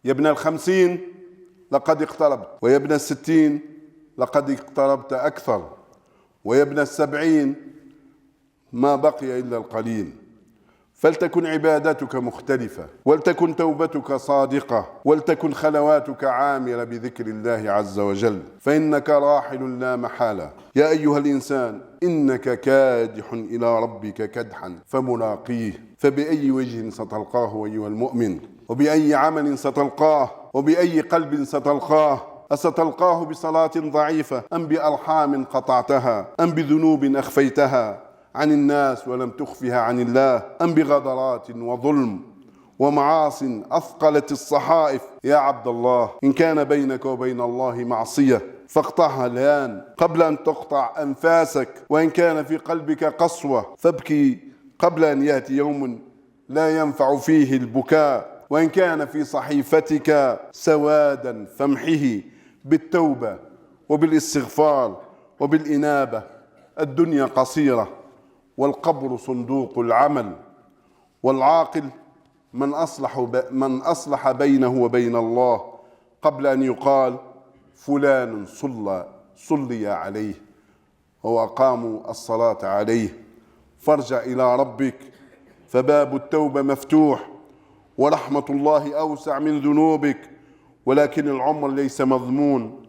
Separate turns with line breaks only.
يا ابن 50 لقد اقتربت، ويا ابن 60 لقد اقتربت أكثر، ويا ابن 70 ما بقي إلا القليل. فلتكن عبادتك مختلفة، ولتكن توبتك صادقة، ولتكن خلواتك عامرة بذكر الله عز وجل، فإنك راحل لا محالة. يا أيها الإنسان إنك كادح إلى ربك كدحا فملاقيه، فبأي وجه ستلقاه أيها المؤمن؟ وبأي عمل ستلقاه؟ وبأي قلب ستلقاه؟ أستلقاه بصلاة ضعيفة، أم بأرحام قطعتها، أم بذنوب أخفيتها عن الناس ولم تخفها عن الله، أم بغدرات وظلم ومعاص أثقلت الصحائف؟ يا عبد الله، إن كان بينك وبين الله معصية فاقطعها الآن قبل أن تقطع أنفاسك، وإن كان في قلبك قسوة فابكي قبل أن يأتي يوم لا ينفع فيه البكاء، وإن كان في صحيفتك سوادا فامحه بالتوبة وبالاستغفار وبالإنابة. الدنيا قصيرة والقبر صندوق العمل، والعاقل من أصلح بينه وبين الله قبل أن يقال فلان صلي عليه وأقاموا الصلاة عليه. فارجع إلى ربك، فباب التوبة مفتوح، ورحمة الله أوسع من ذنوبك، ولكن العمر ليس مضمون.